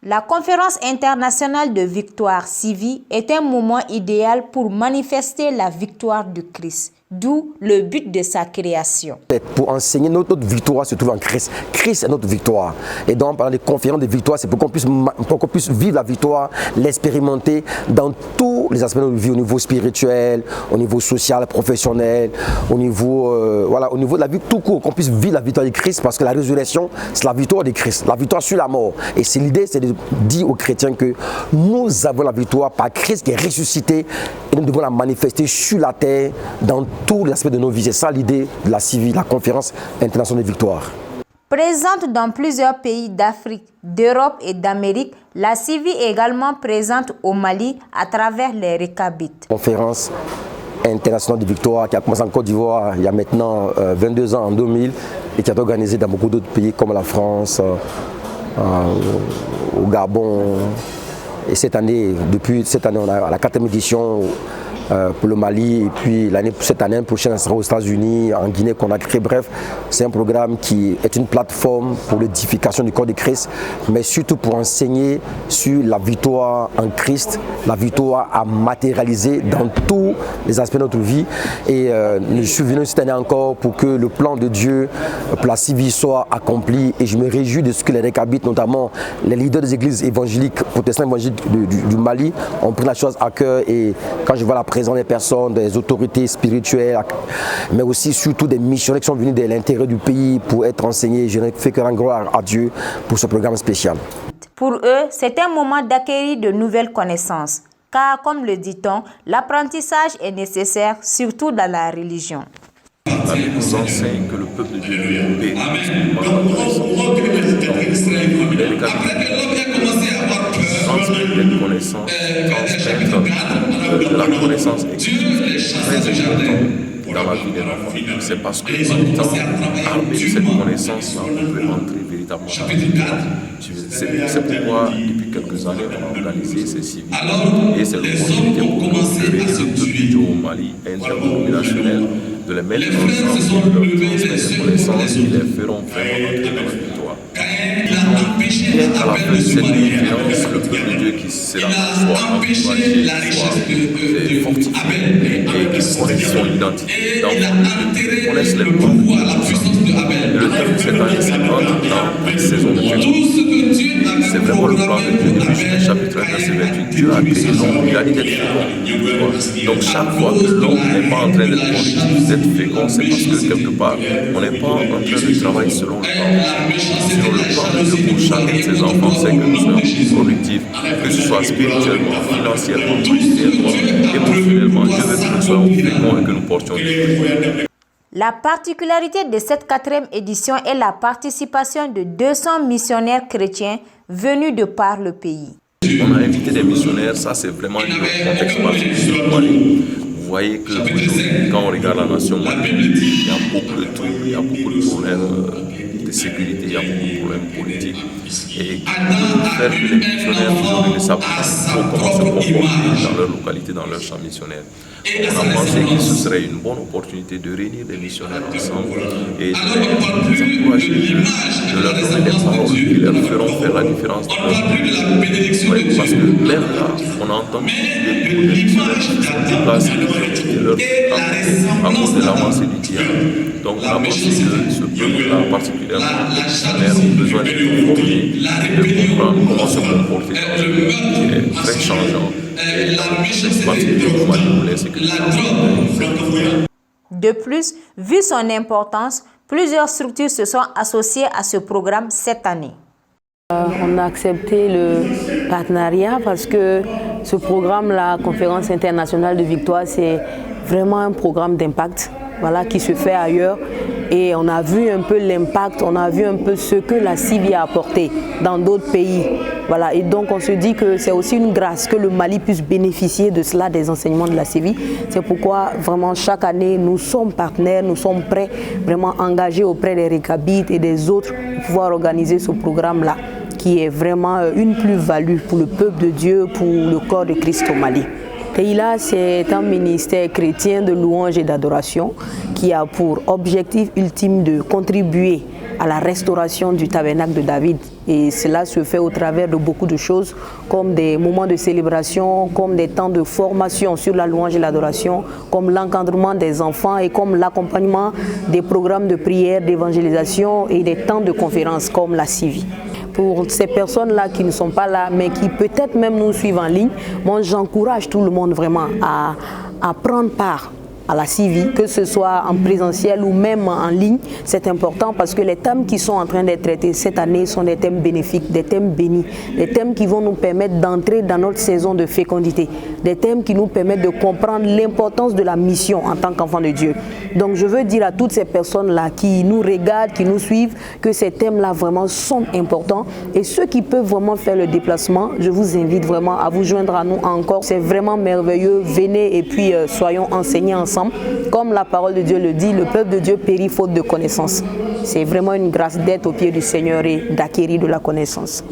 La conférence internationale de victoire CIVI est un moment idéal pour manifester la victoire de Christ, d'où le but de sa création. Pour enseigner notre victoire se trouve en Christ. Christ est notre victoire. Et donc, pendant les conférences de victoire, c'est pour qu'on puisse vivre la victoire, l'expérimenter dans tous les aspects de notre vie, au niveau spirituel, au niveau social, professionnel, au niveau de la vie tout court, qu'on puisse vivre la victoire de Christ, parce que la résurrection, c'est la victoire de Christ, la victoire sur la mort. Et c'est l'idée, c'est de dire aux chrétiens que nous avons la victoire par Christ qui est ressuscité, et nous devons la manifester sur la terre dans tous les aspects de nos vies. C'est ça l'idée de la CIVI, la conférence internationale de victoire. Présente dans plusieurs pays d'Afrique, d'Europe et d'Amérique, la CIVI est également présente au Mali à travers les Récabites. Conférence internationale de victoire qui a commencé en Côte d'Ivoire il y a maintenant 22 ans, en 2000, et qui est organisée dans beaucoup d'autres pays comme la France, au Gabon. Et depuis cette année, on a la 4e édition pour le Mali, et puis cette année prochaine, ça sera aux États-Unis, en Guinée qu'on a créé. Bref, c'est un programme qui est une plateforme pour l'édification du corps de Christ, mais surtout pour enseigner sur la victoire en Christ, la victoire à matérialiser dans tous les aspects de notre vie. Et je suis venu cette année encore pour que le plan de Dieu pour la CIVI soit accompli, et je me réjouis de ce que les Récabites, notamment les leaders des églises évangéliques, protestants évangéliques du Mali, ont pris la chose à cœur. Et quand je vois la présence des personnes, des autorités spirituelles, mais aussi surtout des missionnaires qui sont venus de l'intérieur du pays pour être enseignés, je ne fais que rendre gloire à Dieu pour ce programme spécial. Pour eux, c'est un moment d'acquérir de nouvelles connaissances, car comme le dit-on, l'apprentissage est nécessaire, surtout dans la religion. La Bible nous enseigne que le peuple de Dieu est béni transmettre des connaissances, transmettre de la connaissance est très important dans la vie des enfants. C'est parce que en étant armé de cette connaissance-là, on peut entrer véritablement dans la vie. C'est pourquoi, depuis quelques années, on a organisé ces CIVI. Et c'est l'opportunité pour nous de réunir le peuple du Dieu au Mali, interdénominationnel, de les mettre ensemble, de leur transmettre des connaissances qui les feront vraiment entrer dans la victoire. Bien à la fin de cette conférence, le peuple de Dieu qui sera soit encouragé, soit fortifié, et qui connaisse son identité, qui connaisse les plans de Dieu. Le thème de cette année, c'est dans la saison de Dieu. C'est vraiment le plan de Dieu. Depuis Genèse chapitre 1, verset 28, Dieu a créé l'homme, il a dit d'être fécond. Donc chaque fois que l'homme n'est pas en train d'être productif, d'être fécond, c'est parce que quelque part, on n'est pas en train de travailler selon le plan. Selon le plan de Dieu pour chacun de ses enfants, c'est que nous soyons productifs, que ce soit spirituellement, financièrement, matériellement, émotionnellement. Dieu veut que nous soyons féconds et que nous portions des fruits. La particularité de cette 4e édition est la participation de 200 missionnaires chrétiens venus de par le pays. On a invité des missionnaires, ça c'est vraiment le contexte particulier du Mali. Vous voyez que quand on regarde la nation malienne, il y a beaucoup de trucs, il y a beaucoup de problèmes de sécurité, il y a beaucoup de problèmes politiques. Et pour faire que les missionnaires aujourd'hui ne savent pas trop comment se comporter dans leur localité, dans leur champ missionnaire. On a pensé que ce serait une bonne opportunité de réunir des missionnaires ensemble et de les encourager, de leur donner des paroles qui leur feront faire la différence dans leur vie. Parce que même là, on entend des missionnaires qui sont déplacés de leur à cause de l'avancée du diable. Donc on a pensé que ce peuple-là, particulièrement les missionnaires, ont besoin d'être formés et de comprendre comment se comporter dans un monde qui est très changeant. De plus, vu son importance, plusieurs structures se sont associées à ce programme cette année. On a accepté le partenariat parce que ce programme, la Conférence internationale de victoire, c'est vraiment un programme d'impact, voilà, qui se fait ailleurs. Et on a vu un peu l'impact, on a vu un peu ce que la CIVI a apporté dans d'autres pays. Voilà. Et donc on se dit que c'est aussi une grâce que le Mali puisse bénéficier de cela, des enseignements de la CIVI. C'est pourquoi vraiment chaque année nous sommes partenaires, nous sommes prêts, vraiment engagés auprès des Récabites et des autres pour pouvoir organiser ce programme-là, qui est vraiment une plus-value pour le peuple de Dieu, pour le corps de Christ au Mali. TEILA, c'est un ministère chrétien de louange et d'adoration qui a pour objectif ultime de contribuer à la restauration du tabernacle de David. Et cela se fait au travers de beaucoup de choses, comme des moments de célébration, comme des temps de formation sur la louange et l'adoration, comme l'encadrement des enfants et comme l'accompagnement des programmes de prière, d'évangélisation et des temps de conférences comme la CIVI. Pour ces personnes-là qui ne sont pas là, mais qui peut-être même nous suivent en ligne, moi j'encourage tout le monde vraiment à prendre part à la CIVI, que ce soit en présentiel ou même en ligne. C'est important parce que les thèmes qui sont en train d'être traités cette année sont des thèmes bénéfiques, des thèmes bénis, des thèmes qui vont nous permettre d'entrer dans notre saison de fécondité, des thèmes qui nous permettent de comprendre l'importance de la mission en tant qu'enfant de Dieu. Donc je veux dire à toutes ces personnes-là qui nous regardent, qui nous suivent, que ces thèmes-là vraiment sont importants. Et ceux qui peuvent vraiment faire le déplacement, je vous invite vraiment à vous joindre à nous encore. C'est vraiment merveilleux. Venez et puis soyons enseignés ensemble. Comme la parole de Dieu le dit, le peuple de Dieu périt faute de connaissance. C'est vraiment une grâce d'être au pied du Seigneur et d'acquérir de la connaissance.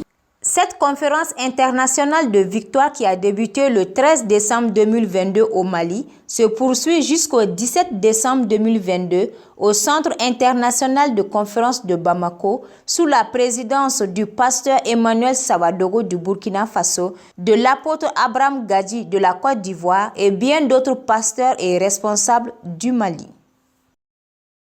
Cette conférence internationale de victoire qui a débuté le 13 décembre 2022 au Mali se poursuit jusqu'au 17 décembre 2022 au Centre international de conférence de Bamako sous la présidence du pasteur Emmanuel Sawadogo du Burkina Faso, de l'apôtre Abraham Gadji de la Côte d'Ivoire et bien d'autres pasteurs et responsables du Mali.